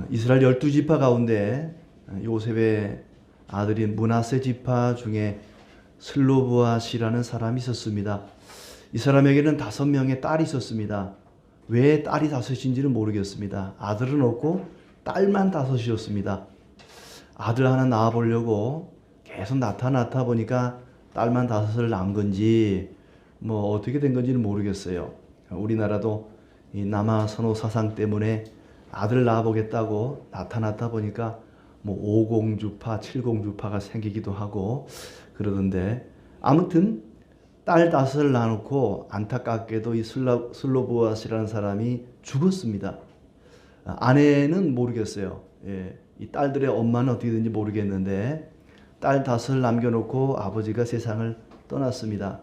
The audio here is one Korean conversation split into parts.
이스라엘 12지파 가운데 요셉의 아들인 므낫세 지파 중에 슬로브앗이라는 사람이 있었습니다. 이 사람에게는 5명의 딸이 있었습니다. 왜 딸이 5인지는 모르겠습니다. 아들은 없고 딸만 5이었습니다. 아들 하나 낳아보려고 계속 낳다 보니까 딸만 5을 낳은 건지 뭐 어떻게 된 건지는 모르겠어요. 우리나라도 이 남아 선호 사상 때문에 아들 낳아보겠다고 나타났다 보니까 뭐 5공주파, 7공주파가 생기기도 하고 그러던데, 아무튼 딸 5을 낳아놓고 안타깝게도 이 슬로보아스라는 사람이 죽었습니다. 아내는 모르겠어요. 예, 이 딸들의 엄마는 어떻게 된지 모르겠는데 딸 5을 남겨놓고 아버지가 세상을 떠났습니다.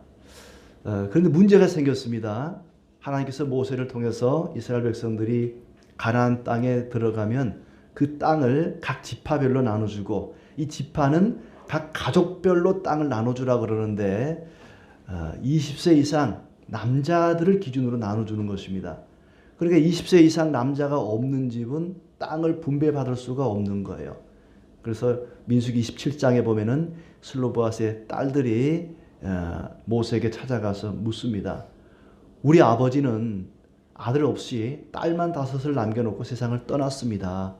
그런데 문제가 생겼습니다. 하나님께서 모세를 통해서 이스라엘 백성들이 가나안 땅에 들어가면 그 땅을 각 지파별로 나눠주고, 이 지파는 각 가족별로 땅을 나눠주라 그러는데 20세 이상 남자들을 기준으로 나눠주는 것입니다. 그러니까 20세 이상 남자가 없는 집은 땅을 분배받을 수가 없는 거예요. 그래서 민수기 27장에 보면은 슬로보아스의 딸들이 모세에게 찾아가서 묻습니다. 우리 아버지는 아들 없이 딸만 5을 남겨놓고 세상을 떠났습니다.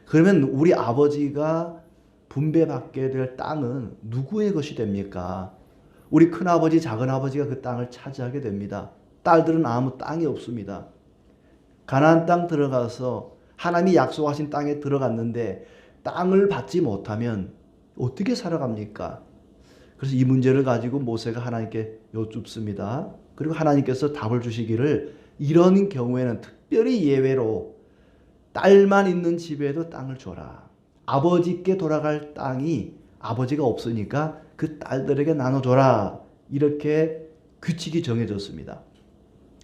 그러면 우리 아버지가 분배받게 될 땅은 누구의 것이 됩니까? 우리 큰아버지, 작은아버지가 그 땅을 차지하게 됩니다. 딸들은 아무 땅이 없습니다. 가나안 땅 들어가서 하나님이 약속하신 땅에 들어갔는데 땅을 받지 못하면 어떻게 살아갑니까? 그래서 이 문제를 가지고 모세가 하나님께 여쭙습니다. 그리고 하나님께서 답을 주시기를, 이런 경우에는 특별히 예외로 딸만 있는 집에도 땅을 줘라. 아버지께 돌아갈 땅이 아버지가 없으니까 그 딸들에게 나눠줘라. 이렇게 규칙이 정해졌습니다.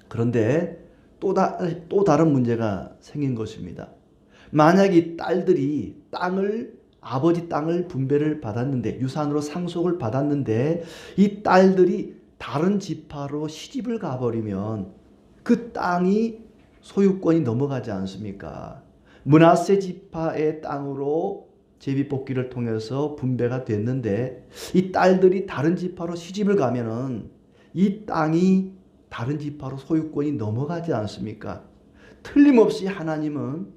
그런데 또 다른 문제가 생긴 것입니다. 만약 이 딸들이 아버지 땅을 분배를 받았는데, 유산으로 상속을 받았는데 이 딸들이 다른 지파로 시집을 가버리면 그 땅이 소유권이 넘어가지 않습니까? 므낫세 지파의 땅으로 제비뽑기를 통해서 분배가 됐는데 이 딸들이 다른 지파로 시집을 가면은 이 땅이 다른 지파로 소유권이 넘어가지 않습니까? 틀림없이 하나님은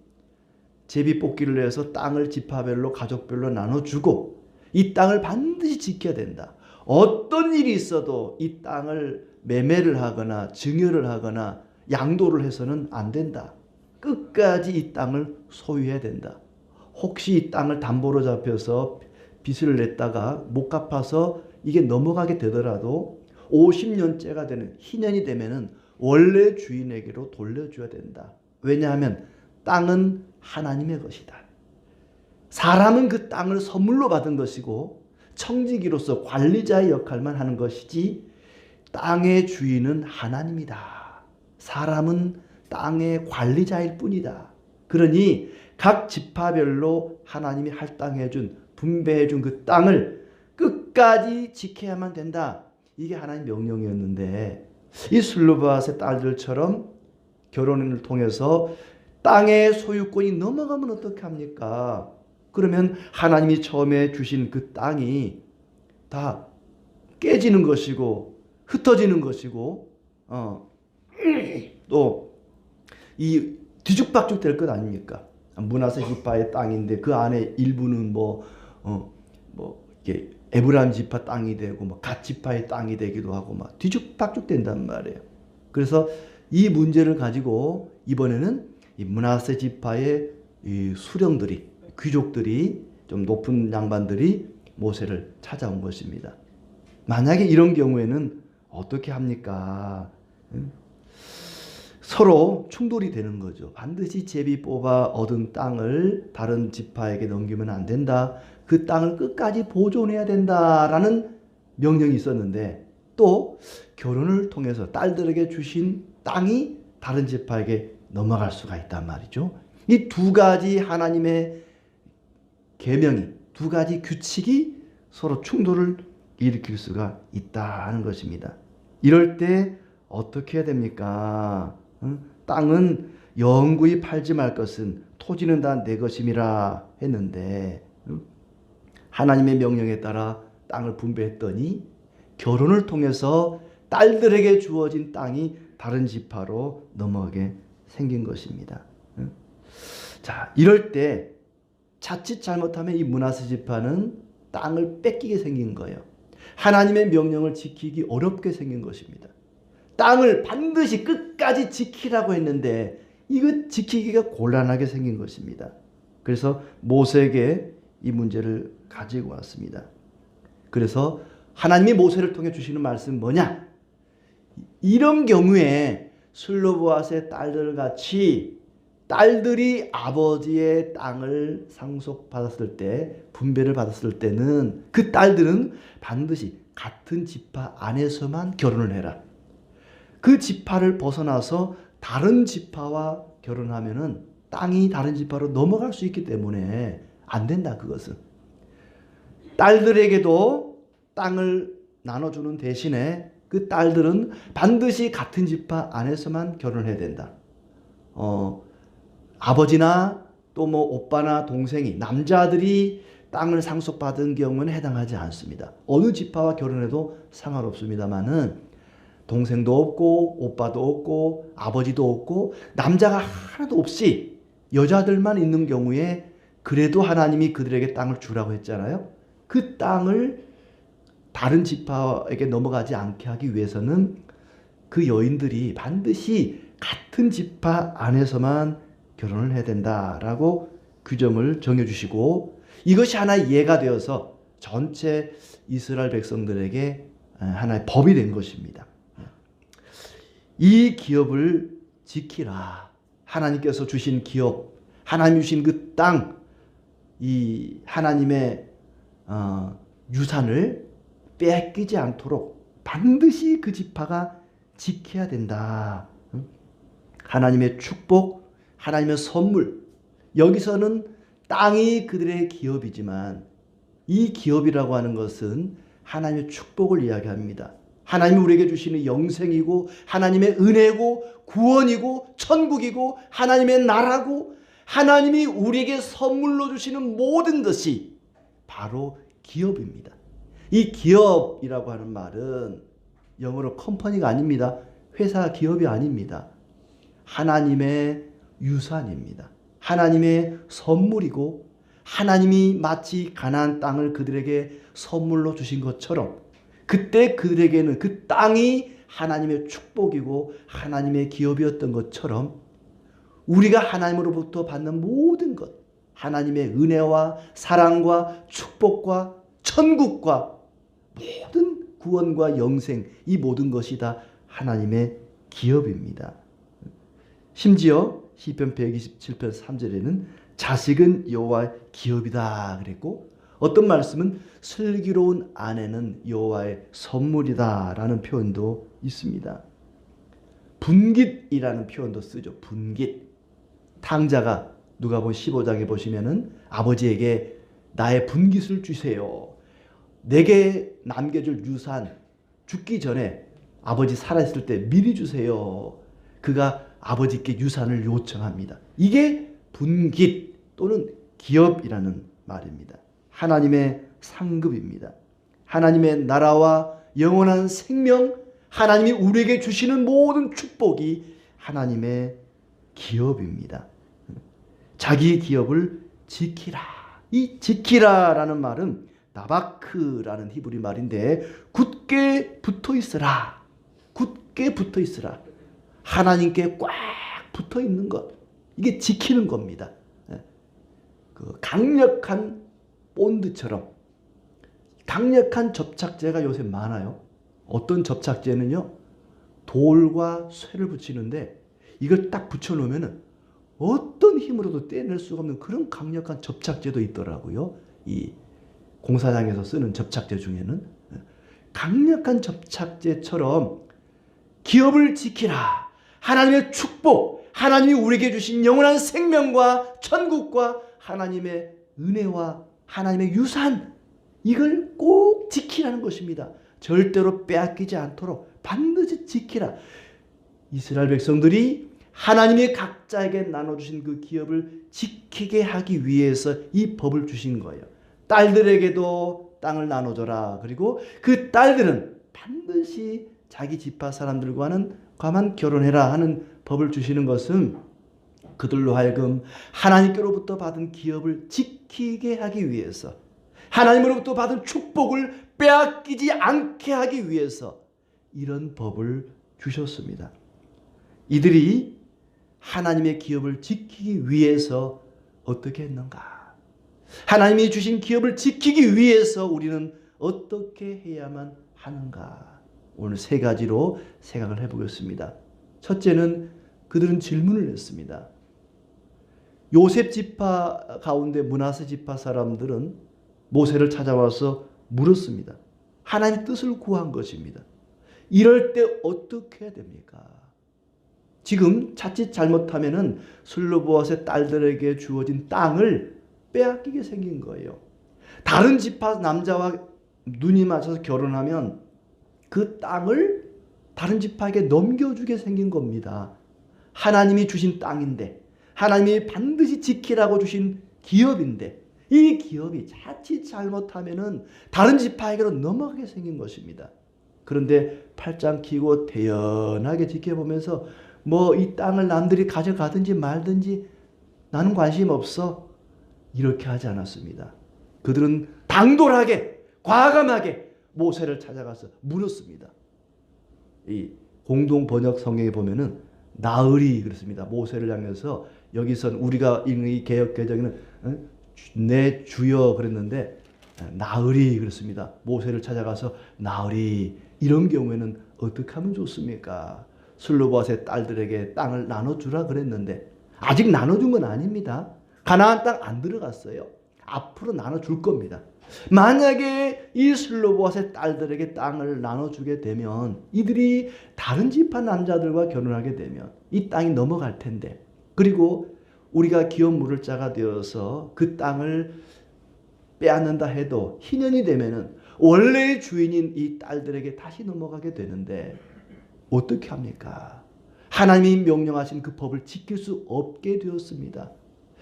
제비뽑기를 해서 땅을 지파별로, 가족별로 나눠주고 이 땅을 반드시 지켜야 된다. 어떤 일이 있어도 이 땅을 매매를 하거나 증여를 하거나 양도를 해서는 안 된다. 끝까지 이 땅을 소유해야 된다. 혹시 이 땅을 담보로 잡혀서 빚을 냈다가 못 갚아서 이게 넘어가게 되더라도 50년째가 되는 희년이 되면은 원래 주인에게로 돌려줘야 된다. 왜냐하면 땅은 하나님의 것이다. 사람은 그 땅을 선물로 받은 것이고 청지기로서 관리자의 역할만 하는 것이지 땅의 주인은 하나님이다. 사람은 땅의 관리자일 뿐이다. 그러니 각 지파별로 하나님이 할당해준, 분배해준 그 땅을 끝까지 지켜야만 된다. 이게 하나님 명령이었는데 이 슬로바스의 딸들처럼 결혼을 통해서 땅의 소유권이 넘어가면 어떻게 합니까? 그러면 하나님이 처음에 주신 그 땅이 다 깨지는 것이고 흩어지는 것이고 또 이 뒤죽박죽 될 것 아닙니까? 므낫세 지파의 땅인데 그 안에 일부는 이게 에브라임 지파 땅이 되고 갓 지파의 땅이 되기도 하고 뒤죽박죽 된단 말이에요. 그래서 이 문제를 가지고 이번에는 이 므낫세 지파의 이 수령들이, 귀족들이, 좀 높은 양반들이 모세를 찾아온 것입니다. 만약에 이런 경우에는 어떻게 합니까? 서로 충돌이 되는 거죠. 반드시 제비 뽑아 얻은 땅을 다른 지파에게 넘기면 안 된다. 그 땅을 끝까지 보존해야 된다라는 명령이 있었는데, 또 결혼을 통해서 딸들에게 주신 땅이 다른 지파에게 넘어갈 수가 있단 말이죠. 이 두 가지 하나님의 계명이, 두 가지 규칙이 서로 충돌을 일으킬 수가 있다는 것입니다. 이럴 때 어떻게 해야 됩니까? 땅은 영구히 팔지 말 것은 토지는 다 내 것임이라 했는데 하나님의 명령에 따라 땅을 분배했더니 결혼을 통해서 딸들에게 주어진 땅이 다른 지파로 넘어가게 생긴 것입니다. 자, 이럴 때 자칫 잘못하면 이 므낫세 지파는 땅을 뺏기게 생긴 거예요. 하나님의 명령을 지키기 어렵게 생긴 것입니다. 땅을 반드시 끝까지 지키라고 했는데 이거 지키기가 곤란하게 생긴 것입니다. 그래서 모세에게 이 문제를 가지고 왔습니다. 그래서 하나님이 모세를 통해 주시는 말씀은 뭐냐? 이런 경우에 슬로보앗의 딸들 같이 딸들이 아버지의 땅을 상속받았을 때, 분배를 받았을 때는 그 딸들은 반드시 같은 지파 안에서만 결혼을 해라. 그 지파를 벗어나서 다른 지파와 결혼하면은 땅이 다른 지파로 넘어갈 수 있기 때문에 안 된다. 그것은 딸들에게도 땅을 나눠주는 대신에 그 딸들은 반드시 같은 지파 안에서만 결혼해야 된다. 아버지나 또 뭐 오빠나 동생이 남자들이 땅을 상속받은 경우는 해당하지 않습니다. 어느 지파와 결혼해도 상관없습니다만은 동생도 없고 오빠도 없고 아버지도 없고 남자가 하나도 없이 여자들만 있는 경우에 그래도 하나님이 그들에게 땅을 주라고 했잖아요. 그 땅을 다른 지파에게 넘어가지 않게 하기 위해서는 그 여인들이 반드시 같은 지파 안에서만 결혼을 해야 된다라고 규정을 정해주시고 이것이 하나의 예가 되어서 전체 이스라엘 백성들에게 하나의 법이 된 것입니다. 이 기업을 지키라. 하나님께서 주신 기업, 하나님 주신 그 땅, 이 하나님의 유산을 뺏기지 않도록 반드시 그 지파가 지켜야 된다. 하나님의 축복, 하나님의 선물. 여기서는 땅이 그들의 기업이지만 이 기업이라고 하는 것은 하나님의 축복을 이야기합니다. 하나님이 우리에게 주시는 영생이고 하나님의 은혜고 구원이고 천국이고 하나님의 나라고 하나님이 우리에게 선물로 주시는 모든 것이 바로 기업입니다. 이 기업이라고 하는 말은 영어로 컴퍼니가 아닙니다. 회사 기업이 아닙니다. 하나님의 유산입니다. 하나님의 선물이고 하나님이 마치 가나안 땅을 그들에게 선물로 주신 것처럼 그때 그들에게는 그 땅이 하나님의 축복이고 하나님의 기업이었던 것처럼 우리가 하나님으로부터 받는 모든 것, 하나님의 은혜와 사랑과 축복과 천국과 모든 구원과 영생, 이 모든 것이 다 하나님의 기업입니다. 심지어 시편 127편 3절에는 자식은 여호와의 기업이다 그랬고 어떤 말씀은 슬기로운 아내는 여호와의 선물이다 라는 표현도 있습니다. 분깃이라는 표현도 쓰죠. 분깃. 탕자가 누가복음 15장에 보시면은 아버지에게 나의 분깃을 주세요. 내게 남겨줄 유산 죽기 전에 아버지 살아있을 때 미리 주세요. 그가 아버지께 유산을 요청합니다. 이게 분깃 또는 기업이라는 말입니다. 하나님의 상급입니다. 하나님의 나라와 영원한 생명, 하나님이 우리에게 주시는 모든 축복이 하나님의 기업입니다. 자기 기업을 지키라. 이 지키라라는 말은 나바크라는 히브리 말인데 굳게 붙어 있으라. 굳게 붙어 있으라. 하나님께 꽉 붙어 있는 것. 이게 지키는 겁니다. 그 강력한 본드처럼 강력한 접착제가 요새 많아요. 어떤 접착제는요, 돌과 쇠를 붙이는데 이걸 딱 붙여놓으면 어떤 힘으로도 떼낼 수가 없는 그런 강력한 접착제도 있더라고요. 이 공사장에서 쓰는 접착제 중에는 강력한 접착제처럼 기업을 지키라. 하나님의 축복, 하나님이 우리에게 주신 영원한 생명과 천국과 하나님의 은혜와 하나님의 유산, 이걸 꼭 지키라는 것입니다. 절대로 빼앗기지 않도록 반드시 지키라. 이스라엘 백성들이 하나님이 각자에게 나눠주신 그 기업을 지키게 하기 위해서 이 법을 주신 거예요. 딸들에게도 땅을 나눠줘라. 그리고 그 딸들은 반드시 자기 지파 사람들과만 결혼해라 하는 법을 주시는 것은 그들로 하여금 하나님께로부터 받은 기업을 지키게 하기 위해서, 하나님으로부터 받은 축복을 빼앗기지 않게 하기 위해서 이런 법을 주셨습니다. 이들이 하나님의 기업을 지키기 위해서 어떻게 했는가? 하나님이 주신 기업을 지키기 위해서 우리는 어떻게 해야만 하는가? 오늘 세 가지로 생각을 해보겠습니다. 첫째는 그들은 질문을 했습니다. 요셉 지파 가운데 므낫세 지파 사람들은 모세를 찾아와서 물었습니다. 하나님의 뜻을 구한 것입니다. 이럴 때 어떻게 해야 됩니까? 지금 자칫 잘못하면은 슬로보아스의 딸들에게 주어진 땅을 빼앗기게 생긴 거예요. 다른 지파 남자와 눈이 맞춰서 결혼하면 그 땅을 다른 지파에게 넘겨주게 생긴 겁니다. 하나님이 주신 땅인데, 하나님이 반드시 지키라고 주신 기업인데, 이 기업이 자칫 잘못하면은 다른 지파에게로 넘어가게 생긴 것입니다. 그런데 팔짱 끼고 태연하게 지켜보면서 뭐 이 땅을 남들이 가져가든지 말든지 나는 관심 없어, 이렇게 하지 않았습니다. 그들은 당돌하게 과감하게 모세를 찾아가서 물었습니다. 이 공동 번역 성경에 보면은 나으리 그렇습니다. 모세를 향해서, 여기선 우리가 읽는 이 개역 개정에는 내 주여 그랬는데 나으리 그렇습니다. 모세를 찾아가서 나으리, 이런 경우에는 어떻게 하면 좋습니까? 슬로보아스의 딸들에게 땅을 나눠주라 그랬는데 아직 나눠준 건 아닙니다. 가나안 땅 안 들어갔어요. 앞으로 나눠줄 겁니다. 만약에 이 슬로보아스의 딸들에게 땅을 나눠주게 되면 이들이 다른 지파 남자들과 결혼하게 되면 이 땅이 넘어갈 텐데, 그리고 우리가 기업 물을 자가 되어서 그 땅을 빼앗는다 해도 희년이 되면은 원래의 주인인 이 딸들에게 다시 넘어가게 되는데 어떻게 합니까? 하나님이 명령하신 그 법을 지킬 수 없게 되었습니다.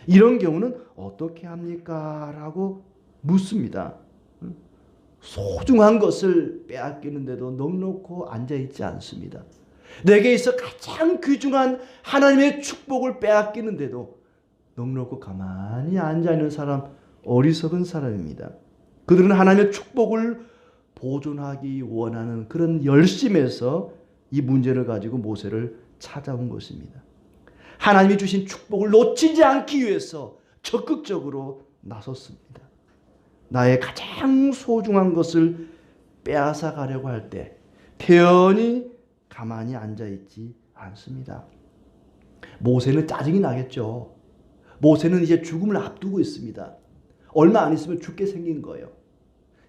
이런 경우는 어떻게 합니까? 라고 묻습니다. 소중한 것을 빼앗기는데도 넉넉히 앉아있지 않습니다. 내게 있어 가장 귀중한 하나님의 축복을 빼앗기는데도 넉넉히 가만히 앉아있는 사람, 어리석은 사람입니다. 그들은 하나님의 축복을 보존하기 원하는 그런 열심에서 이 문제를 가지고 모세를 찾아온 것입니다. 하나님이 주신 축복을 놓치지 않기 위해서 적극적으로 나섰습니다. 나의 가장 소중한 것을 빼앗아 가려고 할 때 태연히 가만히 앉아있지 않습니다. 모세는 짜증이 나겠죠. 모세는 이제 죽음을 앞두고 있습니다. 얼마 안 있으면 죽게 생긴 거예요.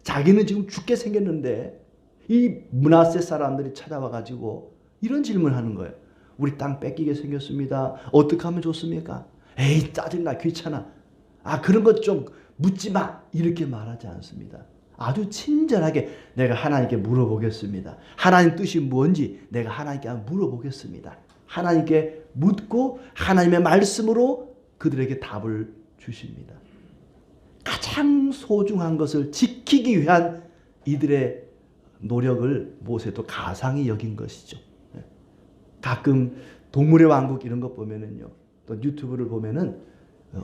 자기는 지금 죽게 생겼는데 이 므낫세 사람들이 찾아와 가지고 이런 질문을 하는 거예요. 우리 땅 뺏기게 생겼습니다. 어떻게 하면 좋습니까? 에이, 짜증나, 귀찮아. 그런 것 좀 묻지 마. 이렇게 말하지 않습니다. 아주 친절하게 내가 하나님께 물어보겠습니다. 하나님 뜻이 뭔지 내가 하나님께 물어보겠습니다. 하나님께 묻고 하나님의 말씀으로 그들에게 답을 주십니다. 가장 소중한 것을 지키기 위한 이들의 노력을 모세도 가상히 여긴 것이죠. 가끔 동물의 왕국 이런 것 보면은요, 또 유튜브를 보면은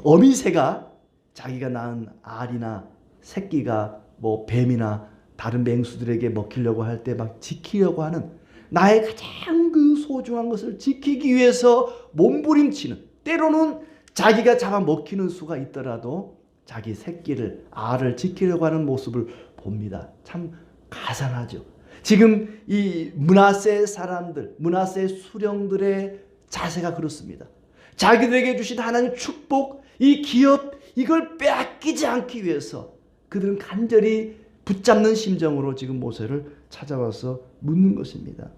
어미새가 자기가 낳은 알이나 새끼가 뭐 뱀이나 다른 맹수들에게 먹히려고 할 때 막 지키려고 하는, 나의 가장 그 소중한 것을 지키기 위해서 몸부림치는, 때로는 자기가 잡아 먹히는 수가 있더라도 자기 새끼를, 알을 지키려고 하는 모습을 봅니다. 참 가상하죠. 지금 이 므낫세 사람들, 므낫세 수령들의 자세가 그렇습니다. 자기들에게 주신 하나님의 축복, 이 기업, 이걸 빼앗기지 않기 위해서 그들은 간절히 붙잡는 심정으로 지금 모세를 찾아와서 묻는 것입니다.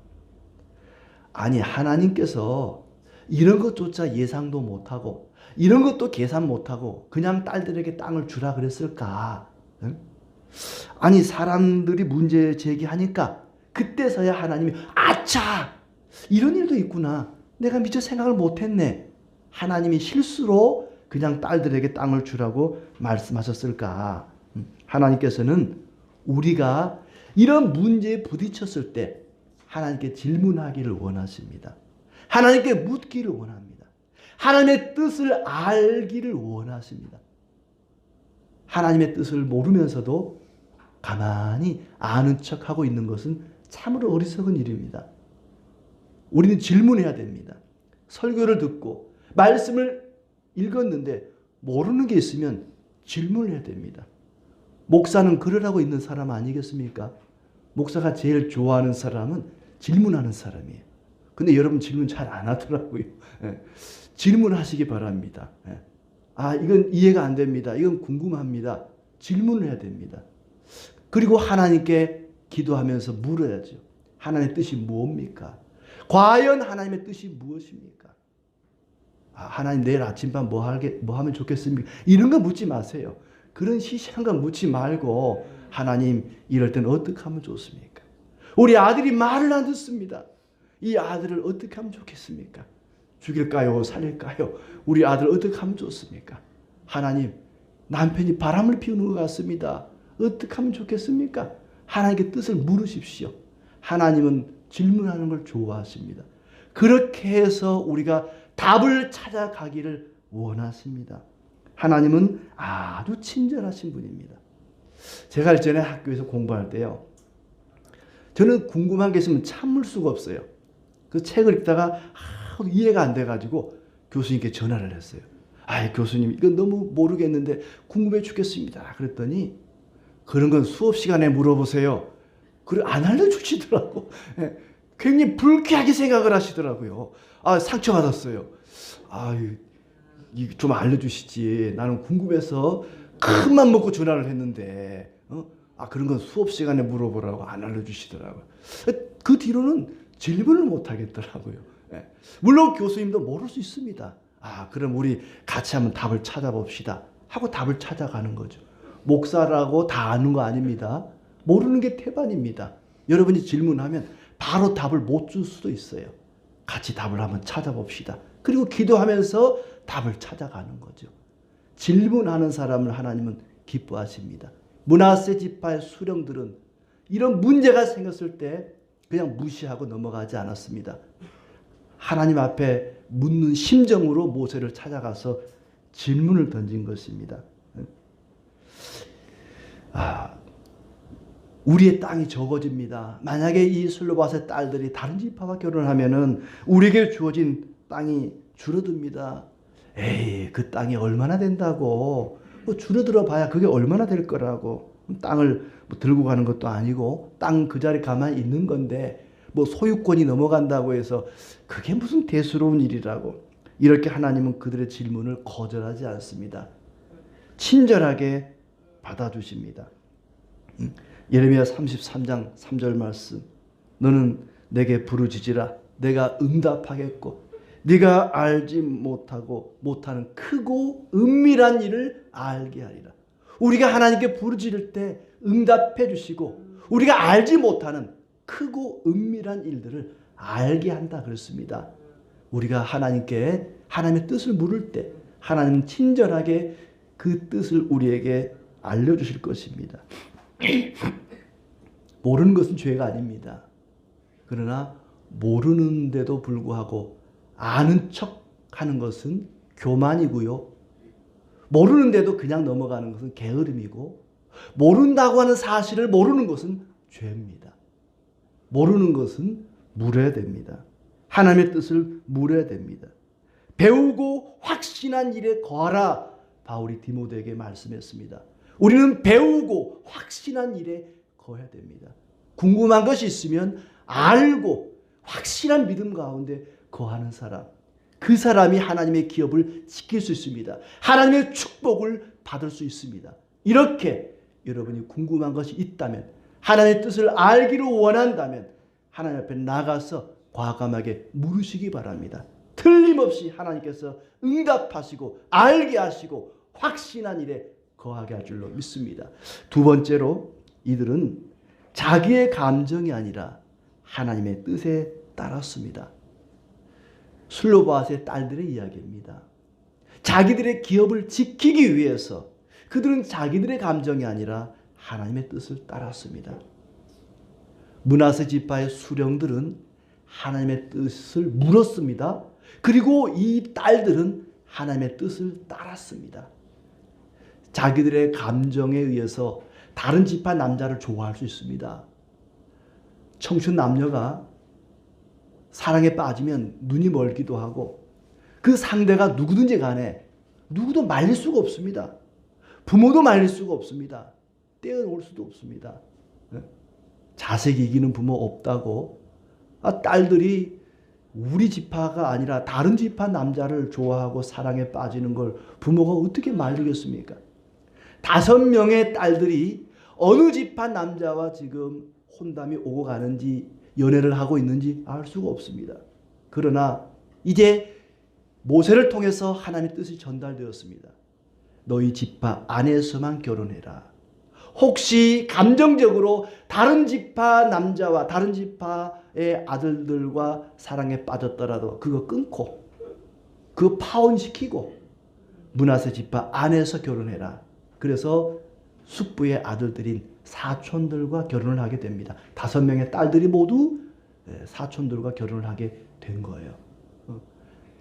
아니, 하나님께서 이런 것조차 예상도 못하고 이런 것도 계산 못하고 그냥 딸들에게 땅을 주라 그랬을까? 응? 아니, 사람들이 문제 제기하니까 그때서야 하나님이 아차! 이런 일도 있구나. 내가 미처 생각을 못했네. 하나님이 실수로 그냥 딸들에게 땅을 주라고 말씀하셨을까? 하나님께서는 우리가 이런 문제에 부딪혔을 때 하나님께 질문하기를 원하십니다. 하나님께 묻기를 원합니다. 하나님의 뜻을 알기를 원하십니다. 하나님의 뜻을 모르면서도 가만히 아는 척하고 있는 것은 참으로 어리석은 일입니다. 우리는 질문해야 됩니다. 설교를 듣고 말씀을 읽었는데 모르는 게 있으면 질문을 해야 됩니다. 목사는 그러라고 있는 사람 아니겠습니까? 목사가 제일 좋아하는 사람은 질문하는 사람이에요. 근데 여러분 질문 잘 안 하더라고요. 질문하시기 바랍니다. 이건 이해가 안 됩니다. 이건 궁금합니다. 질문을 해야 됩니다. 그리고 하나님께 기도하면서 물어야죠. 하나님의 뜻이 무엇입니까? 과연 하나님의 뜻이 무엇입니까? 하나님 내일 아침밥 뭐 하면 좋겠습니까? 이런 거 묻지 마세요. 그런 시시한 거 묻지 말고 하나님 이럴 때는 어떻게 하면 좋습니까? 우리 아들이 말을 안 듣습니다. 이 아들을 어떻게 하면 좋겠습니까? 죽일까요? 살릴까요? 우리 아들 어떻게 하면 좋습니까? 하나님, 남편이 바람을 피우는 것 같습니다. 어떻게 하면 좋겠습니까? 하나님께 뜻을 물으십시오. 하나님은 질문하는 걸 좋아하십니다. 그렇게 해서 우리가 답을 찾아가기를 원하십니다. 하나님은 아주 친절하신 분입니다. 제가 일전에 학교에서 공부할 때요, 저는 궁금한 게 있으면 참을 수가 없어요. 그 책을 읽다가 이해가 안 돼가지고 교수님께 전화를 했어요. 교수님, 이건 너무 모르겠는데 궁금해 죽겠습니다. 그랬더니 그런 건 수업 시간에 물어보세요. 그래 안 알려주시더라고. 굉장히 불쾌하게 생각을 하시더라고요. 상처받았어요. 좀 알려주시지. 나는 궁금해서 큰맘 먹고 전화를 했는데 그런 건 수업 시간에 물어보라고 안 알려주시더라고요. 그 뒤로는 질문을 못 하겠더라고요. 물론 교수님도 모를 수 있습니다. 그럼 우리 같이 한번 답을 찾아봅시다 하고 답을 찾아가는 거죠. 목사라고 다 아는 거 아닙니다. 모르는 게 태반입니다. 여러분이 질문하면 바로 답을 못 줄 수도 있어요. 같이 답을 한번 찾아봅시다. 그리고 기도하면서 답을 찾아가는 거죠. 질문하는 사람을 하나님은 기뻐하십니다. 므낫세 지파의 수령들은 이런 문제가 생겼을 때 그냥 무시하고 넘어가지 않았습니다. 하나님 앞에 묻는 심정으로 모세를 찾아가서 질문을 던진 것입니다. 우리의 땅이 적어집니다. 만약에 이 슬로바스의 딸들이 다른 지파와 결혼하면은 우리에게 주어진 땅이 줄어듭니다. 그 땅이 얼마나 된다고? 줄어들어 봐야 그게 얼마나 될 거라고. 땅을 들고 가는 것도 아니고 땅 그 자리 가만히 있는 건데 소유권이 넘어간다고 해서 그게 무슨 대수로운 일이라고. 이렇게 하나님은 그들의 질문을 거절하지 않습니다. 친절하게 받아주십니다. 예레미야 33장 3절 말씀. 너는 내게 부르짖으라. 내가 응답하겠고 네가 알지 못하는 크고 은밀한 일을 알게 하리라. 우리가 하나님께 부르짖을 때 응답해 주시고 우리가 알지 못하는 크고 은밀한 일들을 알게 한다 그랬습니다. 우리가 하나님께 하나님의 뜻을 물을 때 하나님은 친절하게 그 뜻을 우리에게 알려주실 것입니다. 모르는 것은 죄가 아닙니다. 그러나 모르는데도 불구하고 아는 척하는 것은 교만이고요. 모르는데도 그냥 넘어가는 것은 게으름이고, 모른다고 하는 사실을 모르는 것은 죄입니다. 모르는 것은 물어야 됩니다. 하나님의 뜻을 물어야 됩니다. 배우고 확신한 일에 거하라. 바울이 디모데에게 말씀했습니다. 우리는 배우고 확신한 일에 거해야 됩니다. 궁금한 것이 있으면 알고 확실한 믿음 가운데 거하는 사람, 그 사람이 하나님의 기업을 지킬 수 있습니다. 하나님의 축복을 받을 수 있습니다. 이렇게 여러분이 궁금한 것이 있다면, 하나님의 뜻을 알기를 원한다면 하나님 앞에 나가서 과감하게 물으시기 바랍니다. 틀림없이 하나님께서 응답하시고 알게 하시고 확신한 일에 거하게 할 줄로 믿습니다. 두 번째로, 이들은 자기의 감정이 아니라 하나님의 뜻에 따랐습니다. 슬로바스의 딸들의 이야기입니다. 자기들의 기업을 지키기 위해서 그들은 자기들의 감정이 아니라 하나님의 뜻을 따랐습니다. 므낫세 지파의 수령들은 하나님의 뜻을 물었습니다. 그리고 이 딸들은 하나님의 뜻을 따랐습니다. 자기들의 감정에 의해서 다른 지파 남자를 좋아할 수 있습니다. 청춘 남녀가 사랑에 빠지면 눈이 멀기도 하고 그 상대가 누구든지 간에 누구도 말릴 수가 없습니다. 부모도 말릴 수가 없습니다. 떼어놓을 수도 없습니다. 자식 이기는 부모 없다고 딸들이 우리 지파가 아니라 다른 지파 남자를 좋아하고 사랑에 빠지는 걸 부모가 어떻게 말리겠습니까? 5명의 딸들이 어느 지파 남자와 지금 혼담이 오고 가는지 연애를 하고 있는지 알 수가 없습니다. 그러나 이제 모세를 통해서 하나님의 뜻이 전달되었습니다. 너희 지파 안에서만 결혼해라. 혹시 감정적으로 다른 지파 남자와 다른 지파의 아들들과 사랑에 빠졌더라도 그거 끊고 그거 파혼시키고 므낫세 지파 안에서 결혼해라. 그래서 숙부의 아들들인 사촌들과 결혼을 하게 됩니다. 5명의 딸들이 모두 사촌들과 결혼을 하게 된 거예요.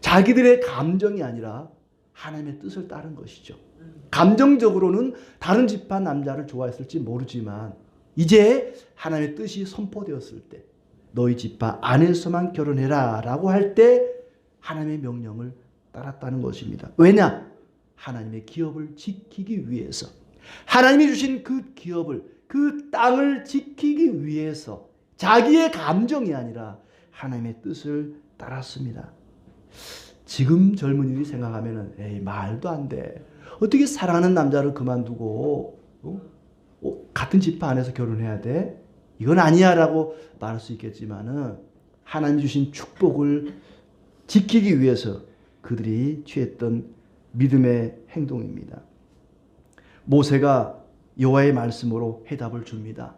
자기들의 감정이 아니라 하나님의 뜻을 따른 것이죠. 감정적으로는 다른 지파 남자를 좋아했을지 모르지만 이제 하나님의 뜻이 선포되었을 때 너희 지파 안에서만 결혼해라 라고 할 때 하나님의 명령을 따랐다는 것입니다. 왜냐? 하나님의 기업을 지키기 위해서, 하나님이 주신 그 기업을, 그 땅을 지키기 위해서 자기의 감정이 아니라 하나님의 뜻을 따랐습니다. 지금 젊은이들이 생각하면 에이 말도 안 돼. 어떻게 사랑하는 남자를 그만두고 같은 지파 안에서 결혼해야 돼? 이건 아니야 라고 말할 수 있겠지만은 하나님 주신 축복을 지키기 위해서 그들이 취했던 믿음의 행동입니다. 모세가 여호와의 말씀으로 해답을 줍니다.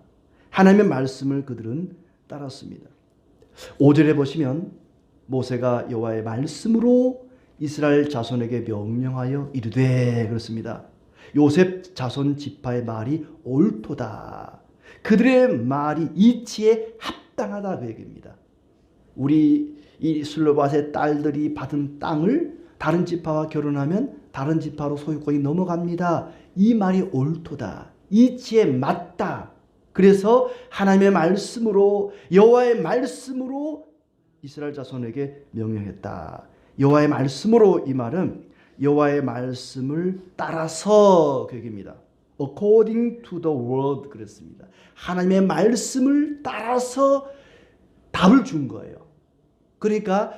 하나님의 말씀을 그들은 따랐습니다. 5절에 보시면 모세가 여호와의 말씀으로 이스라엘 자손에게 명령하여 이르되 그렇습니다. 요셉 자손 지파의 말이 옳도다. 그들의 말이 이치에 합당하다 그 얘기입니다. 우리 이 슬로밧의 딸들이 받은 땅을 다른 지파와 결혼하면 다른 지파로 소유권이 넘어갑니다. 이 말이 옳도다. 이치에 맞다. 그래서 하나님의 말씀으로 여호와의 말씀으로 이스라엘 자손에게 명령했다. 여호와의 말씀으로 이 말은 여호와의 말씀을 따라서 그 얘기입니다. According to the word 그랬습니다. 하나님의 말씀을 따라서 답을 준 거예요. 그러니까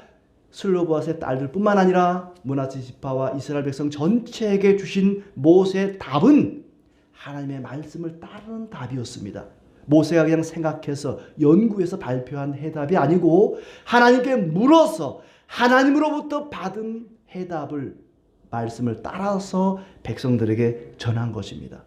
슬로밧의 딸들뿐만 아니라 므낫세 지파와 이스라엘 백성 전체에게 주신 모세의 답은 하나님의 말씀을 따르는 답이었습니다. 모세가 그냥 생각해서 연구해서 발표한 해답이 아니고 하나님께 물어서 하나님으로부터 받은 해답을 말씀을 따라서 백성들에게 전한 것입니다.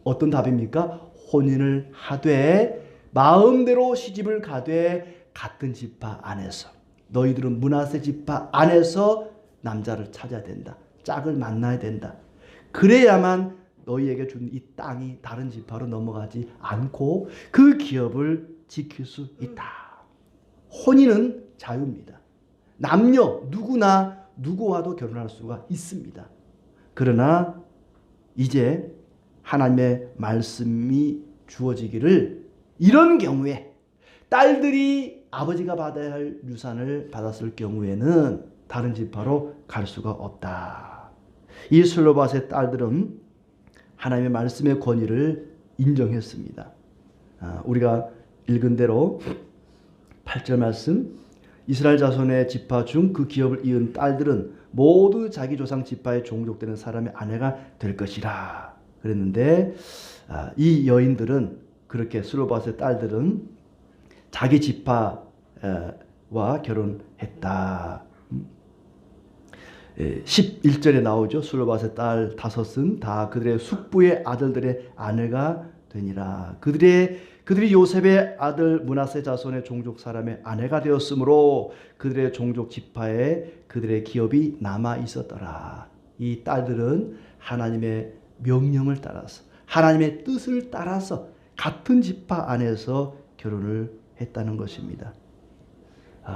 어떤 답입니까? 혼인을 하되 마음대로 시집을 가되 같은 지파 안에서 너희들은 므낫세 지파 안에서 남자를 찾아야 된다. 짝을 만나야 된다. 그래야만 너희에게 준 이 땅이 다른 지파로 넘어가지 않고 그 기업을 지킬 수 있다. 혼인은 자유입니다. 남녀 누구나 누구와도 결혼할 수가 있습니다. 그러나 이제 하나님의 말씀이 주어지기를 이런 경우에 딸들이 아버지가 받아야 할 유산을 받았을 경우에는 다른 지파로 갈 수가 없다. 이 슬로밧의 딸들은 하나님의 말씀의 권위를 인정했습니다. 우리가 읽은 대로 8절 말씀 이스라엘 자손의 지파 중 그 기업을 이은 딸들은 모두 자기 조상 지파에 종족되는 사람의 아내가 될 것이라 그랬는데 이 여인들은 그렇게 슬로밧의 딸들은 자기 지파와 결혼했다. 11절에 나오죠. 슬로밧의 딸 5은 다 그들의 숙부의 아들들의 아내가 되니라. 그들의 그들이 요셉의 아들 므낫세 자손의 종족 사람의 아내가 되었으므로 그들의 종족 지파에 그들의 기업이 남아 있었더라. 이 딸들은 하나님의 명령을 따라서, 하나님의 뜻을 따라서 같은 지파 안에서 결혼을 했다는 것입니다.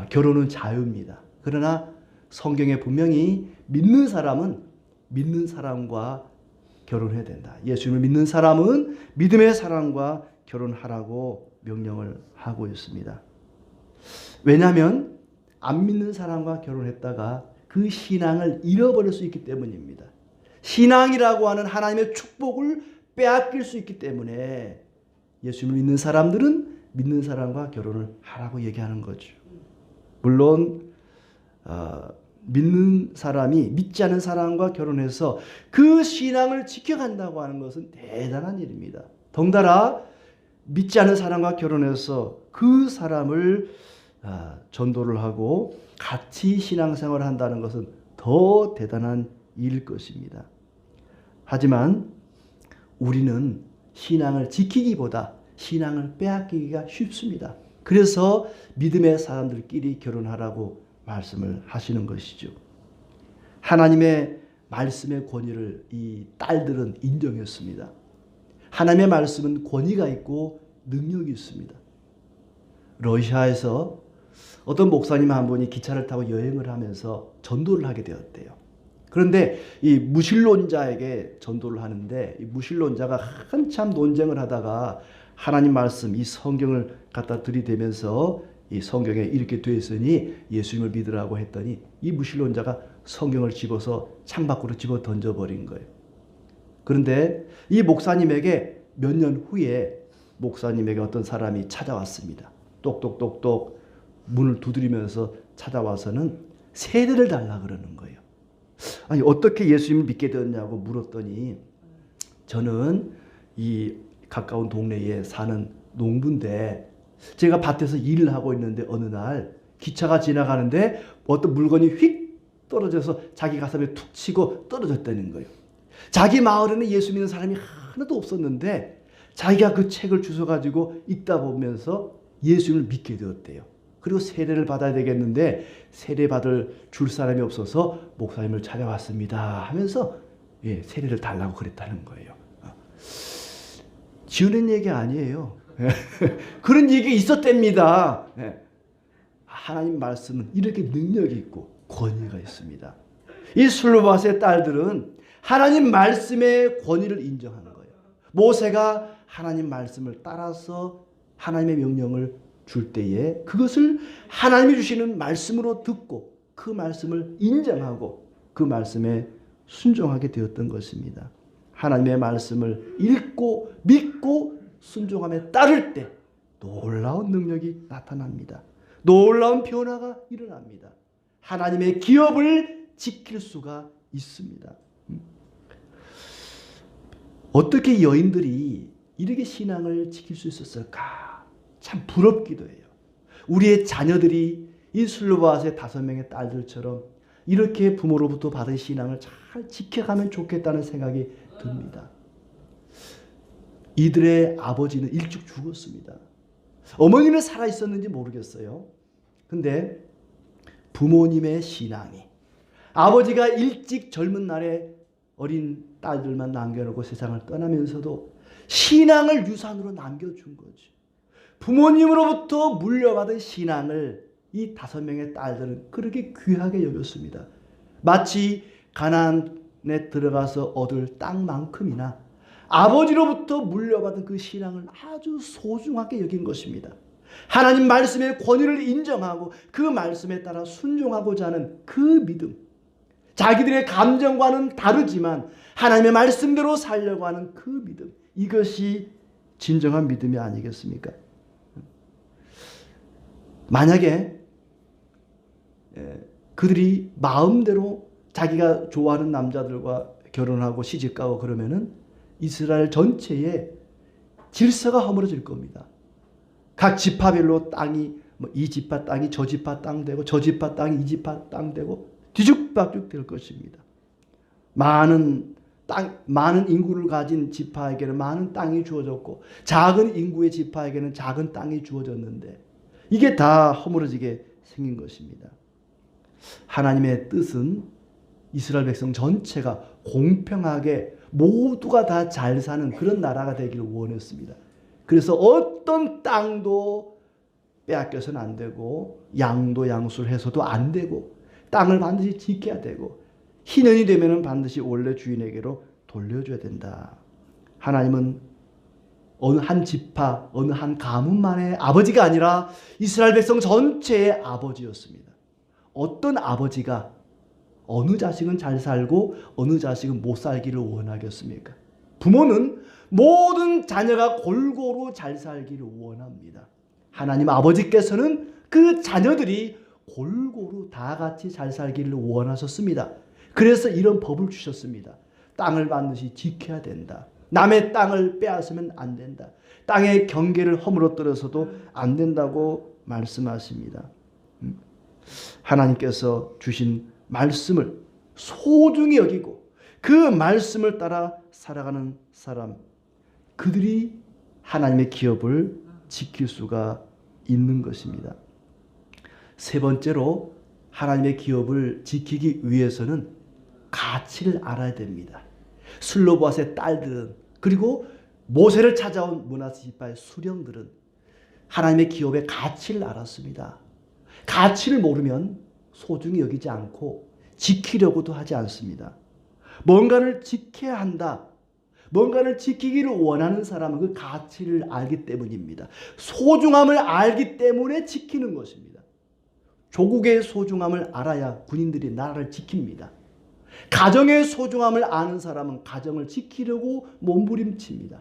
결혼은 자유입니다. 그러나 성경에 분명히 믿는 사람은 믿는 사람과 결혼해야 된다. 예수님을 믿는 사람은 믿음의 사람과 결혼하라고 명령을 하고 있습니다. 왜냐하면 안 믿는 사람과 결혼했다가 그 신앙을 잃어버릴 수 있기 때문입니다. 신앙이라고 하는 하나님의 축복을 빼앗길 수 있기 때문에 예수님을 믿는 사람들은 믿는 사람과 결혼을 하라고 얘기하는 거죠. 물론 믿는 사람이 믿지 않은 사람과 결혼해서 그 신앙을 지켜간다고 하는 것은 대단한 일입니다. 덩달아 믿지 않은 사람과 결혼해서 그 사람을 전도를 하고 같이 신앙생활을 한다는 것은 더 대단한 일일 것입니다. 하지만 우리는 신앙을 지키기보다 신앙을 빼앗기기가 쉽습니다. 그래서 믿음의 사람들끼리 결혼하라고 말씀을 하시는 것이죠. 하나님의 말씀의 권위를 이 딸들은 인정했습니다. 하나님의 말씀은 권위가 있고 능력이 있습니다. 러시아에서 어떤 목사님 한 분이 기차를 타고 여행을 하면서 전도를 하게 되었대요. 그런데 이 무신론자에게 전도를 하는데 이 무신론자가 한참 논쟁을 하다가 하나님 말씀, 이 성경을 갖다 들이대면서 이 성경에 이렇게 되어 있으니 예수님을 믿으라고 했더니 이 무신론자가 성경을 집어서 창밖으로 집어 던져버린 거예요. 그런데 이 목사님에게 몇 년 후에 목사님에게 어떤 사람이 찾아왔습니다. 똑똑똑똑 문을 두드리면서 찾아와서는 세례를 달라 그러는 거예요. 아니 어떻게 예수님을 믿게 되었냐고 물었더니 저는 이 가까운 동네에 사는 농부인데 제가 밭에서 일을 하고 있는데 어느 날 기차가 지나가는데 어떤 물건이 휙 떨어져서 자기 가슴에 툭 치고 떨어졌다는 거예요. 자기 마을에는 예수 믿는 사람이 하나도 없었는데 자기가 그 책을 주워가지고 읽다 보면서 예수님을 믿게 되었대요. 그리고 세례를 받아야 되겠는데 세례 받을 줄 사람이 없어서 목사님을 찾아왔습니다 하면서 세례를 달라고 그랬다는 거예요. 지어낸 얘기 아니에요. 그런 얘기 있었답니다. 하나님 말씀은 이렇게 능력이 있고 권위가 있습니다. 이 슬로바스의 딸들은 하나님 말씀의 권위를 인정하는 거예요. 모세가 하나님 말씀을 따라서 하나님의 명령을 줄 때에 그것을 하나님이 주시는 말씀으로 듣고 그 말씀을 인정하고 그 말씀에 순종하게 되었던 것입니다. 하나님의 말씀을 읽고 믿고 순종함에 따를 때 놀라운 능력이 나타납니다. 놀라운 변화가 일어납니다. 하나님의 기업을 지킬 수가 있습니다. 어떻게 여인들이 이렇게 신앙을 지킬 수 있었을까? 참 부럽기도 해요. 우리의 자녀들이 이 슬로바스의 5명의 딸들처럼 이렇게 부모로부터 받은 신앙을 잘 지켜가면 좋겠다는 생각이 듭니다. 이들의 아버지는 일찍 죽었습니다. 어머니는 살아있었는지 모르겠어요. 근데 부모님의 신앙이 아버지가 일찍 젊은 날에 어린 딸들만 남겨놓고 세상을 떠나면서도 신앙을 유산으로 남겨준 거죠. 부모님으로부터 물려받은 신앙을 이 5명의 딸들은 그렇게 귀하게 여겼습니다. 마치 가나안에 들어가서 얻을 땅만큼이나 아버지로부터 물려받은 그 신앙을 아주 소중하게 여긴 것입니다. 하나님 말씀의 권위를 인정하고 그 말씀에 따라 순종하고자 하는 그 믿음, 자기들의 감정과는 다르지만 하나님의 말씀대로 살려고 하는 그 믿음, 이것이 진정한 믿음이 아니겠습니까? 만약에 그들이 마음대로 자기가 좋아하는 남자들과 결혼하고 시집가고 그러면은 이스라엘 전체에 질서가 허물어질 겁니다. 각 지파별로 땅이 이 지파 땅이 저 지파 땅 되고 저 지파 땅이 이 지파 땅 되고 뒤죽박죽 될 것입니다. 많은 많은 인구를 가진 지파에게는 많은 땅이 주어졌고 작은 인구의 지파에게는 작은 땅이 주어졌는데 이게 다 허물어지게 생긴 것입니다. 하나님의 뜻은 이스라엘 백성 전체가 공평하게 모두가 다 잘 사는 그런 나라가 되기를 원했습니다. 그래서 어떤 땅도 빼앗겨서는 안 되고 양도 양수를 해서도 안 되고 땅을 반드시 지켜야 되고 희년이 되면 반드시 원래 주인에게로 돌려줘야 된다. 하나님은 어느 한 지파, 어느 한 가문만의 아버지가 아니라 이스라엘 백성 전체의 아버지였습니다. 어떤 아버지가 어느 자식은 잘 살고 어느 자식은 못 살기를 원하겠습니까? 부모는 모든 자녀가 골고루 잘 살기를 원합니다. 하나님 아버지께서는 그 자녀들이 골고루 다 같이 잘 살기를 원하셨습니다. 그래서 이런 법을 주셨습니다. 땅을 반드시 지켜야 된다. 남의 땅을 빼앗으면 안 된다. 땅의 경계를 허물어뜨려서도 안 된다고 말씀하십니다. 하나님께서 주신 말씀을 소중히 여기고 그 말씀을 따라 살아가는 사람, 그들이 하나님의 기업을 지킬 수가 있는 것입니다. 세 번째로 하나님의 기업을 지키기 위해서는 가치를 알아야 됩니다. 슬로보앗의 딸들은 그리고 모세를 찾아온 므낫세 지파의 수령들은 하나님의 기업의 가치를 알았습니다. 가치를 모르면 소중히 여기지 않고 지키려고도 하지 않습니다. 뭔가를 지켜야 한다. 뭔가를 지키기를 원하는 사람은 그 가치를 알기 때문입니다. 소중함을 알기 때문에 지키는 것입니다. 조국의 소중함을 알아야 군인들이 나라를 지킵니다. 가정의 소중함을 아는 사람은 가정을 지키려고 몸부림칩니다.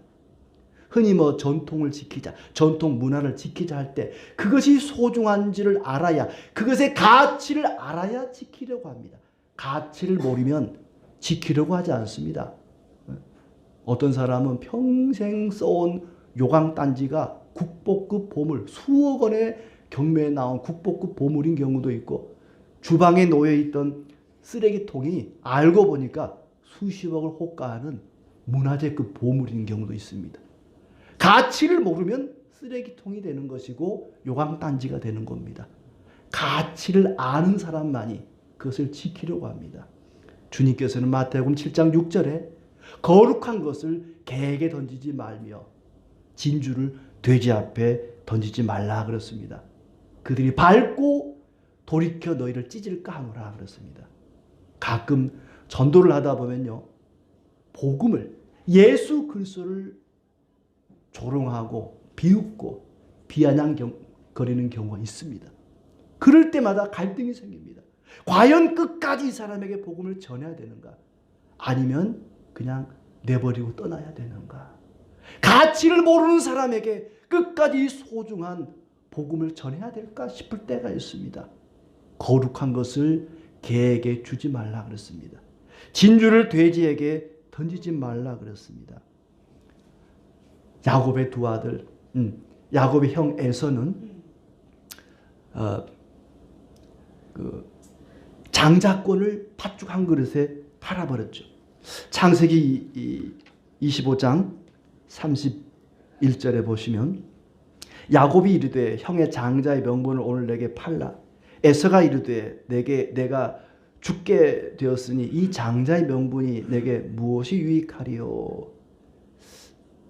흔히 전통을 지키자, 전통 문화를 지키자 할 때 그것이 소중한지를 알아야, 그것의 가치를 알아야 지키려고 합니다. 가치를 모르면 지키려고 하지 않습니다. 어떤 사람은 평생 써온 요강단지가 국보급 보물, 수억 원의 경매에 나온 국보급 보물인 경우도 있고 주방에 놓여있던 쓰레기통이 알고 보니까 수십억을 호가하는 문화재급 보물인 경우도 있습니다. 가치를 모르면 쓰레기통이 되는 것이고 요강단지가 되는 겁니다. 가치를 아는 사람만이 그것을 지키려고 합니다. 주님께서는 마태복음 7장 6절에 거룩한 것을 개에게 던지지 말며 진주를 돼지 앞에 던지지 말라 그랬습니다. 그들이 밟고 돌이켜 너희를 찢을까 하노라 그랬습니다. 가끔 전도를 하다 보면요, 복음을, 예수 그리스도를 조롱하고 비웃고 비아냥거리는 경우가 있습니다. 그럴 때마다 갈등이 생깁니다. 과연 끝까지 이 사람에게 복음을 전해야 되는가? 아니면 그냥 내버리고 떠나야 되는가? 가치를 모르는 사람에게 끝까지 소중한 복음을 전해야 될까 싶을 때가 있습니다. 거룩한 것을 개에게 주지 말라 그랬습니다. 진주를 돼지에게 던지지 말라 그랬습니다. 야곱의 두 아들, 야곱의 형 에서는 장자권을 팥죽 한 그릇에 팔아버렸죠. 창세기 25장 31절에 보시면 야곱이 이르되 형의 장자의 명분을 오늘 내게 팔라. 에서가 이르되 내가 죽게 되었으니 이 장자의 명분이 내게 무엇이 유익하리요.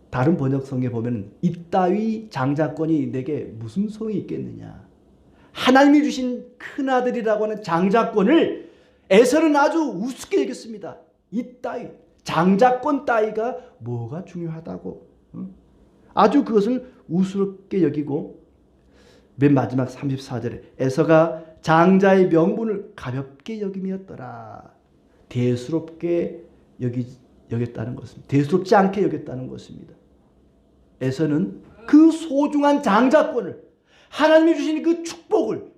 다른 번역성에 보면 이따위 장자권이 내게 무슨 소용이 있겠느냐. 하나님이 주신 큰아들이라고 하는 장자권을 에서는 아주 우습게 여겼습니다. 이따위 장자권 따위가 뭐가 중요하다고. 아주 그것을 우스럽게 여기고 맨 마지막 34절에 에서가 장자의 명분을 가볍게 여김이었더라. 대수롭게 여겼다는 것입니다. 대수롭지 않게 여겼다는 것입니다. 에서는 그 소중한 장자권을, 하나님이 주신 그 축복을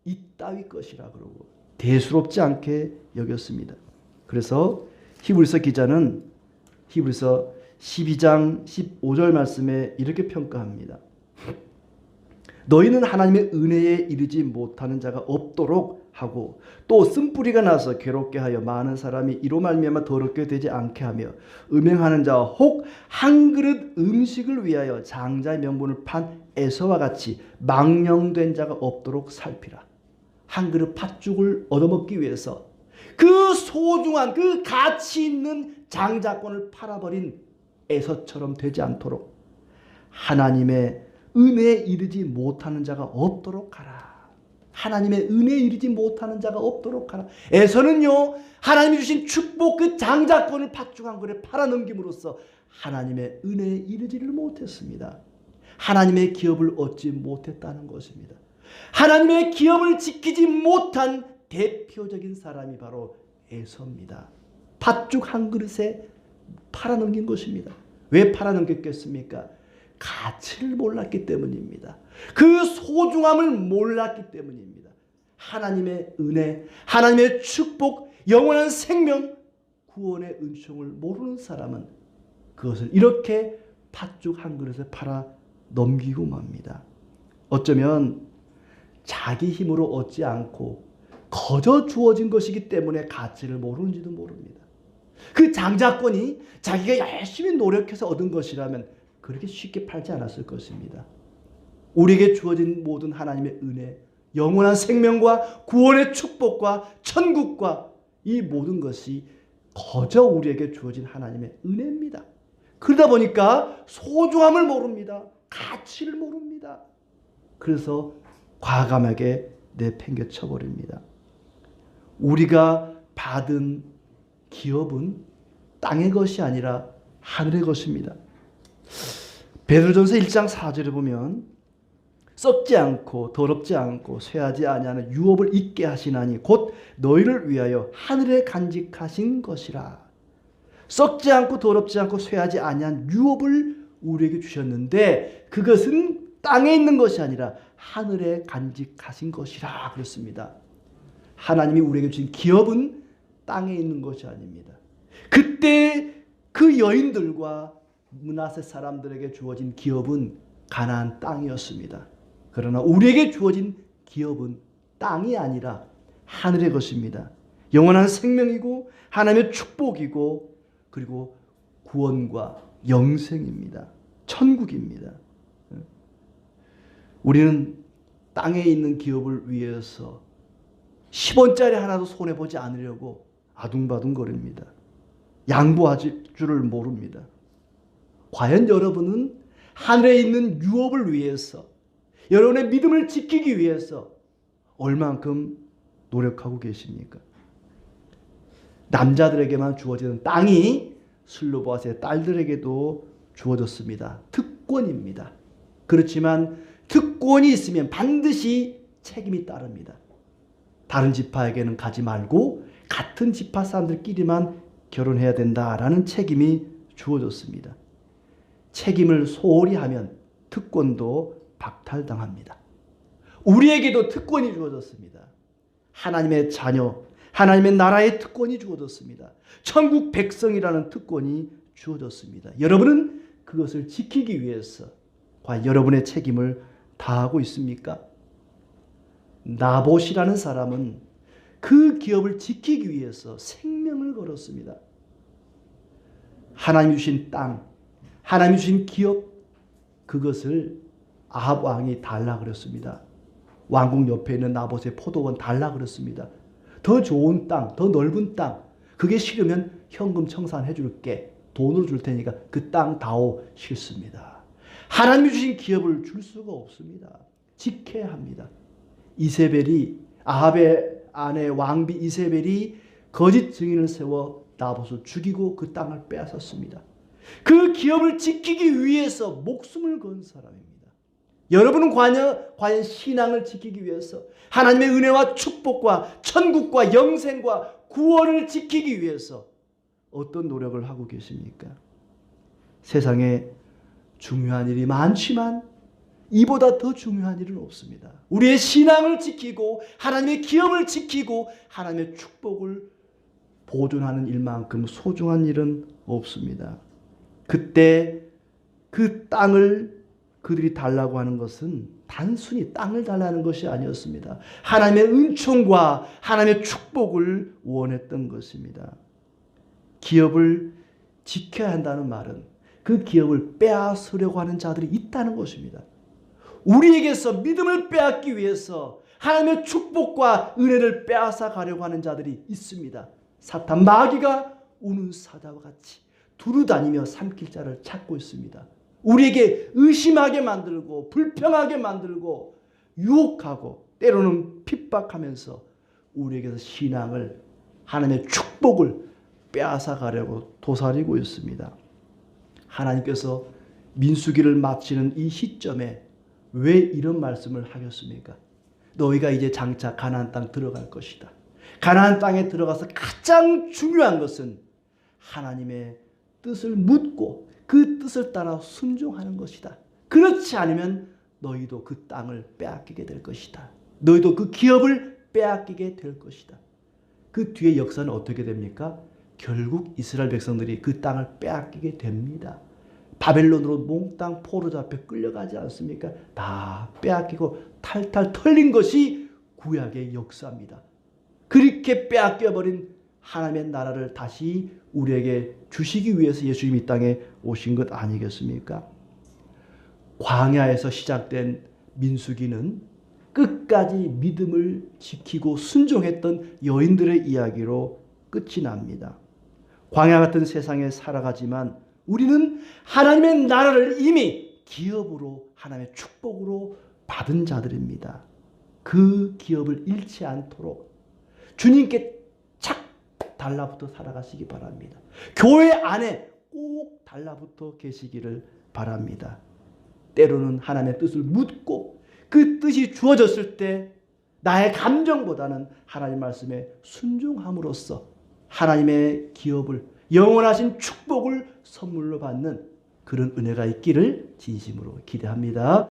이따위 것이라 그러고 대수롭지 않게 여겼습니다. 그래서 히브리서 기자는 히브리서 12장 15절 말씀에 이렇게 평가합니다. 너희는 하나님의 은혜에 이르지 못하는 자가 없도록 하고 또 쓴뿌리가 나서 괴롭게 하여 많은 사람이 이로 말미암아 더럽게 되지 않게 하며 음행하는 자와 혹 한 그릇 음식을 위하여 장자의 명분을 판 에서와 같이 망령된 자가 없도록 살피라. 한 그릇 팥죽을 얻어먹기 위해서 그 소중한 그 가치 있는 장자권을 팔아버린 에서처럼 되지 않도록 하나님의 은혜에 이르지 못하는 자가 없도록 하라. 하나님의 은혜에 이르지 못하는 자가 없도록 하라. 에서는요, 하나님이 주신 축복 그 장자권을 팥죽 한 그릇에 팔아넘김으로써 하나님의 은혜에 이르지를 못했습니다. 하나님의 기업을 얻지 못했다는 것입니다. 하나님의 기업을 지키지 못한 대표적인 사람이 바로 에서입니다. 팥죽 한 그릇에 팔아넘긴 것입니다. 왜 팔아넘겼겠습니까? 가치를 몰랐기 때문입니다. 그 소중함을 몰랐기 때문입니다. 하나님의 은혜, 하나님의 축복, 영원한 생명, 구원의 은총을 모르는 사람은 그것을 이렇게 팥죽 한 그릇에 팔아 넘기고 맙니다. 어쩌면 자기 힘으로 얻지 않고 거저 주어진 것이기 때문에 가치를 모르는지도 모릅니다. 그 장자권이 자기가 열심히 노력해서 얻은 것이라면 그렇게 쉽게 팔지 않았을 것입니다. 우리에게 주어진 모든 하나님의 은혜, 영원한 생명과 구원의 축복과 천국과 이 모든 것이 거저 우리에게 주어진 하나님의 은혜입니다. 그러다 보니까 소중함을 모릅니다. 가치를 모릅니다. 그래서 과감하게 내팽개쳐 버립니다. 우리가 받은 기업은 땅의 것이 아니라 하늘의 것입니다. 베드로전서 1장 4절에 보면 썩지 않고 더럽지 않고 쇠하지 아니하는 유업을 있게 하시나니 곧 너희를 위하여 하늘에 간직하신 것이라. 썩지 않고 더럽지 않고 쇠하지 아니한 유업을 우리에게 주셨는데 그것은 땅에 있는 것이 아니라 하늘에 간직하신 것이라 그랬습니다. 하나님이 우리에게 주신 기업은 땅에 있는 것이 아닙니다. 그때 그 여인들과 므낫세 사람들에게 주어진 기업은 가나안 땅이었습니다. 그러나 우리에게 주어진 기업은 땅이 아니라 하늘의 것입니다. 영원한 생명이고 하나님의 축복이고 그리고 구원과 영생입니다. 천국입니다. 우리는 땅에 있는 기업을 위해서 10원짜리 하나도 손해보지 않으려고 아둥바둥거립니다. 양보할 줄을 모릅니다. 과연 여러분은 하늘에 있는 유업을 위해서 여러분의 믿음을 지키기 위해서 얼만큼 노력하고 계십니까? 남자들에게만 주어지는 땅이 슬로보아스의 딸들에게도 주어졌습니다. 특권입니다. 그렇지만 특권이 있으면 반드시 책임이 따릅니다. 다른 지파에게는 가지 말고 같은 지파 사람들끼리만 결혼해야 된다라는 책임이 주어졌습니다. 책임을 소홀히 하면 특권도 박탈당합니다. 우리에게도 특권이 주어졌습니다. 하나님의 자녀, 하나님의 나라의 특권이 주어졌습니다. 천국 백성이라는 특권이 주어졌습니다. 여러분은 그것을 지키기 위해서 과연 여러분의 책임을 다하고 있습니까? 나봇이라는 사람은 그 기업을 지키기 위해서 생명을 걸었습니다. 하나님 주신 땅, 하나님 주신 기업, 그것을 아합 왕이 달라 그랬습니다. 왕궁 옆에 있는 나봇의 포도원 달라 그랬습니다. 더 좋은 땅, 더 넓은 땅, 그게 싫으면 현금 청산해 줄게. 돈으로 줄 테니까 그 땅 다오. 싫습니다. 하나님이 주신 기업을 줄 수가 없습니다. 지켜야 합니다. 이세벨이, 아합의 아내 왕비 이세벨이 거짓 증인을 세워 나봇을 죽이고 그 땅을 빼앗았습니다. 그 기업을 지키기 위해서 목숨을 건 사람입니다. 여러분은 과연 신앙을 지키기 위해서 하나님의 은혜와 축복과 천국과 영생과 구원을 지키기 위해서 어떤 노력을 하고 계십니까? 세상에 중요한 일이 많지만 이보다 더 중요한 일은 없습니다. 우리의 신앙을 지키고 하나님의 기업을 지키고 하나님의 축복을 보존하는 일만큼 소중한 일은 없습니다. 그때 그 땅을 그들이 달라고 하는 것은 단순히 땅을 달라는 것이 아니었습니다. 하나님의 은총과 하나님의 축복을 원했던 것입니다. 기업을 지켜야 한다는 말은 그 기업을 빼앗으려고 하는 자들이 있다는 것입니다. 우리에게서 믿음을 빼앗기 위해서 하나님의 축복과 은혜를 빼앗아 가려고 하는 자들이 있습니다. 사탄 마귀가 우는 사자와 같이 두루다니며 삼킬 자를 찾고 있습니다. 우리에게 의심하게 만들고 불평하게 만들고 유혹하고 때로는 핍박하면서 우리에게서 신앙을, 하나님의 축복을 빼앗아 가려고 도사리고 있습니다. 하나님께서 민수기를 마치는 이 시점에 왜 이런 말씀을 하셨습니까? 너희가 이제 장차 가나안 땅 들어갈 것이다. 가나안 땅에 들어가서 가장 중요한 것은 하나님의 뜻을 묻고 그 뜻을 따라 순종하는 것이다. 그렇지 않으면 너희도 그 땅을 빼앗기게 될 것이다. 너희도 그 기업을 빼앗기게 될 것이다. 그 뒤에 역사는 어떻게 됩니까? 결국 이스라엘 백성들이 그 땅을 빼앗기게 됩니다. 바벨론으로 몽땅 포로 잡혀 끌려가지 않습니까? 다 빼앗기고 탈탈 털린 것이 구약의 역사입니다. 그렇게 빼앗겨버린 하나님의 나라를 다시 우리에게 주시기 위해서 예수님이 이 땅에 오신 것 아니겠습니까? 광야에서 시작된 민수기는 끝까지 믿음을 지키고 순종했던 여인들의 이야기로 끝이 납니다. 광야 같은 세상에 살아가지만 우리는 하나님의 나라를 이미 기업으로, 하나님의 축복으로 받은 자들입니다. 그 기업을 잃지 않도록 주님께 착 달라붙어 살아가시기 바랍니다. 교회 안에 꼭 달라붙어 계시기를 바랍니다. 때로는 하나님의 뜻을 묻고 그 뜻이 주어졌을 때 나의 감정보다는 하나님 말씀에 순종함으로써 하나님의 기업을, 영원하신 축복을 선물로 받는 그런 은혜가 있기를 진심으로 기대합니다.